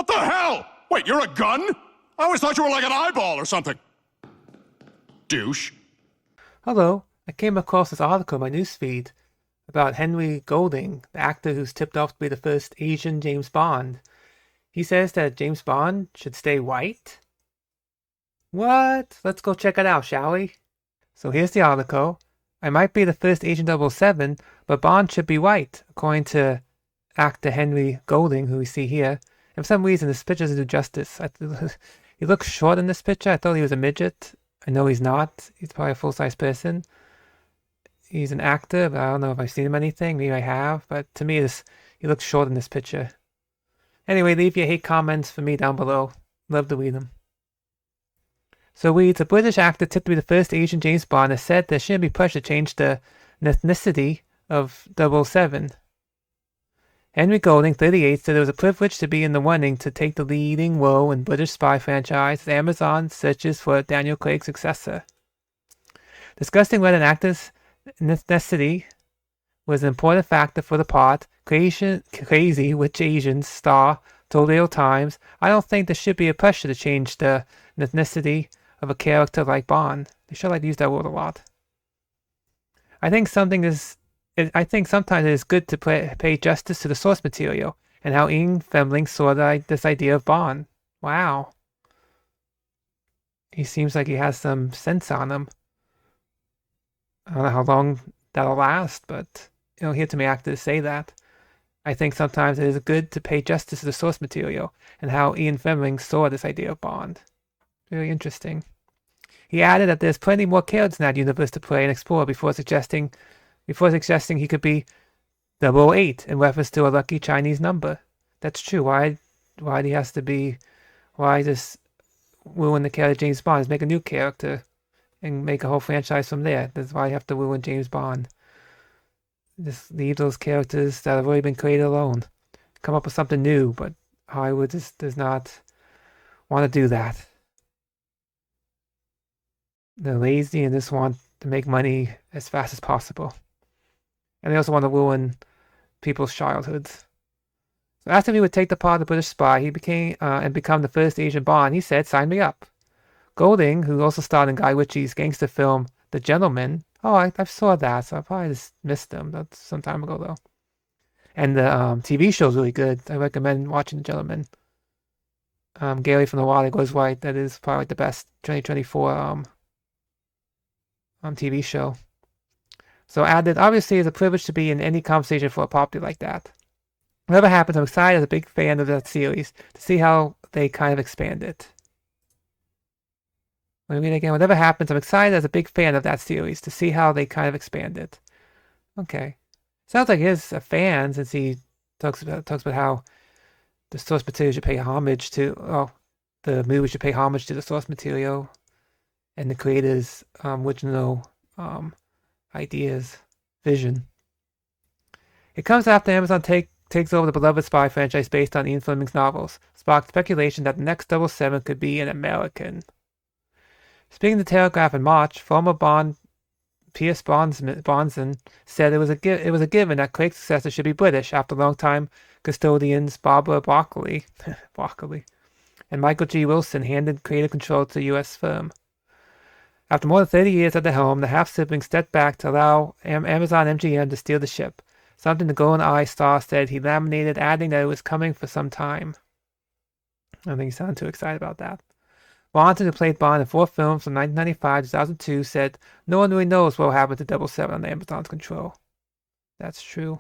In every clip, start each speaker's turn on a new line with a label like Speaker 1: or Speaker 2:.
Speaker 1: What the hell? Wait, you're a gun? I always thought you were like an eyeball or something. Douche.
Speaker 2: Hello, I came across this article in my newsfeed about Henry Golding, the actor who's tipped off to be the first Asian James Bond. He says that James Bond should stay white? What? Let's go check it out, shall we? So here's the article. I might be the first Agent 007, but Bond should be white, according to actor Henry Golding, who we see here. And for some reason, this picture doesn't do justice. He looks short in this picture. I thought he was a midget. I know he's not. He's probably a full-size person. He's an actor, but I don't know if I've seen him anything. Maybe I have, but to me, he looks short in this picture. Anyway, leave your hate comments for me down below. Love to read them. So reads, a British actor tipped to be the first Asian James Bond has said there shouldn't be pressure to change the ethnicity of 007. Henry Golding, 38, said it was a privilege to be in the running to take the leading role in British spy franchise as Amazon searches for Daniel Craig's successor. Discussing whether an actor's ethnicity was an important factor for the part, Crazy Rich Asians star told Real Times, I don't think there should be a pressure to change the ethnicity of a character like Bond. They should like to use that word a lot. I think sometimes it is good to pay justice to the source material and how Ian Fleming saw this idea of Bond. Wow. He seems like he has some sense on him. I don't know how long that'll last, but you don't hear too many actors say that. I think sometimes it is good to pay justice to the source material and how Ian Fleming saw this idea of Bond. Very interesting. He added that there's plenty more characters in that universe to play and explore before suggesting he could be 008 in reference to a lucky Chinese number. That's true. Why he has to be? Why just ruin the character James Bond? Just make a new character and make a whole franchise from there. That's why you have to ruin James Bond. Just leave those characters that have already been created alone. Come up with something new, but Hollywood just does not want to do that. They're lazy and just want to make money as fast as possible. And they also want to ruin people's childhoods. So after he would take the part of the British spy, he became become the first Asian Bond. He said, "Sign me up." Golding, who also starred in Guy Ritchie's gangster film The Gentleman. Oh, I saw that, so I probably just missed them. That's some time ago though. And the TV show's really good. I recommend watching The Gentleman. Gary from the Wild Goes White. That is probably the best 2024 TV show. So added, obviously it's a privilege to be in any conversation for a property like that. Whatever happens, I'm excited as a big fan of that series to see how they kind of expand it. Let me read it again. Whatever happens, I'm excited as a big fan of that series to see how they kind of expand it. Okay. Sounds like he's a fan since he talks about how the source material should pay homage to, the movie should pay homage to the source material and the creator's original ideas, vision. It comes after Amazon takes over the beloved spy franchise based on Ian Fleming's novels, sparked speculation that the next 007 could be an American. Speaking to Telegraph in March, former Bond Pierce Bronson said it was a given that Craig's successor should be British after longtime custodians Barbara Broccoli and Michael G. Wilson handed creative control to the U.S. firm. After more than 30 years at the helm, the half-siblings stepped back to allow Amazon MGM to steer the ship, something the Golden Eye star said he laminated, adding that it was coming for some time. I don't think he sounded too excited about that. Bronson, who played Bond in 4 films from 1995 to 2002, said, "No one really knows what will happen to 007 under Amazon's control." That's true.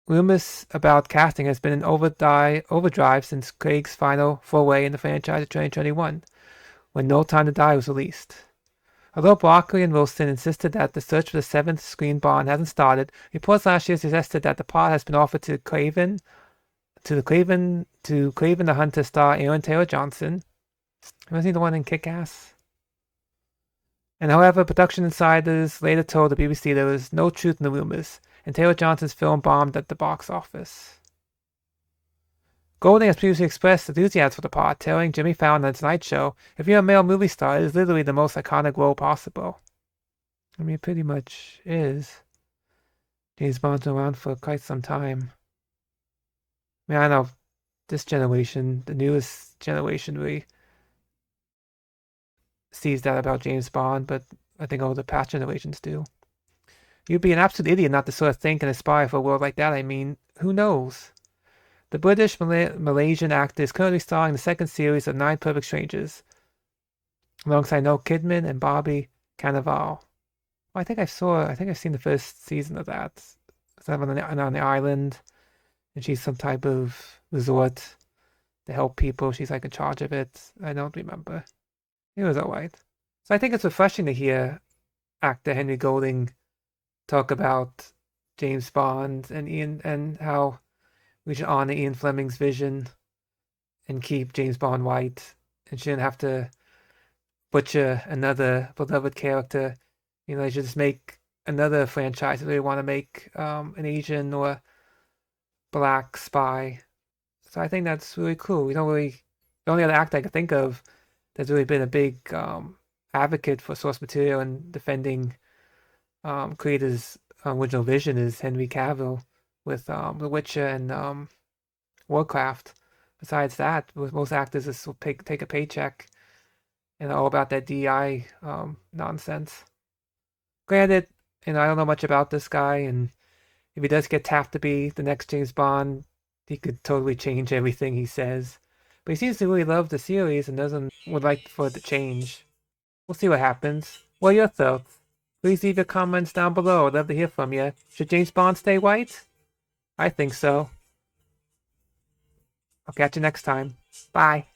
Speaker 2: Rumors about casting has been in overdrive since Craig's final foray in the franchise in 2021, when No Time to Die was released. Although Broccoli and Wilson insisted that the search for the 7th screen Bond hasn't started, reports last year suggested that the part has been offered to Craven the Hunter star Aaron Taylor Johnson. Wasn't he the one in Kick-Ass? And however, production insiders later told the BBC there was no truth in the rumors, and Taylor Johnson's film bombed at the box office. Golding has previously expressed enthusiasm for the part, telling Jimmy Fallon on The Tonight Show, "If you're a male movie star, it is literally the most iconic role possible." I mean, it pretty much is. James Bond's been around for quite some time. I mean, I don't know this generation, the newest generation, really sees that about James Bond, but I think all the past generations do. You'd be an absolute idiot not to sort of think and aspire for a world like that. I mean, who knows? The British Malaysian actor is currently starring in the second series of Nine Perfect Strangers, alongside Noel Kidman and Bobby Cannavale. Well, I think I've seen the first season of that. It's on the island, and she's some type of resort to help people. She's like in charge of it. I don't remember. It was alright. So I think it's refreshing to hear actor Henry Golding talk about James Bond and Ian and how we should honor Ian Fleming's vision and keep James Bond white and shouldn't have to butcher another beloved character. They should just make another franchise if they want to make an Asian or black spy. So I think that's really cool. The only other actor I could think of that's really been a big advocate for source material and defending creators' original vision is Henry Cavill with The Witcher and Warcraft. Besides that, most actors just will take a paycheck and all about that DI nonsense. Granted, I don't know much about this guy, and if he does get tapped to be the next James Bond, he could totally change everything he says. But he seems to really love the series and would like for it to change. We'll see what happens. What are your thoughts? Please leave your comments down below. I'd love to hear from you. Should James Bond stay white? I think so. I'll catch you next time. Bye.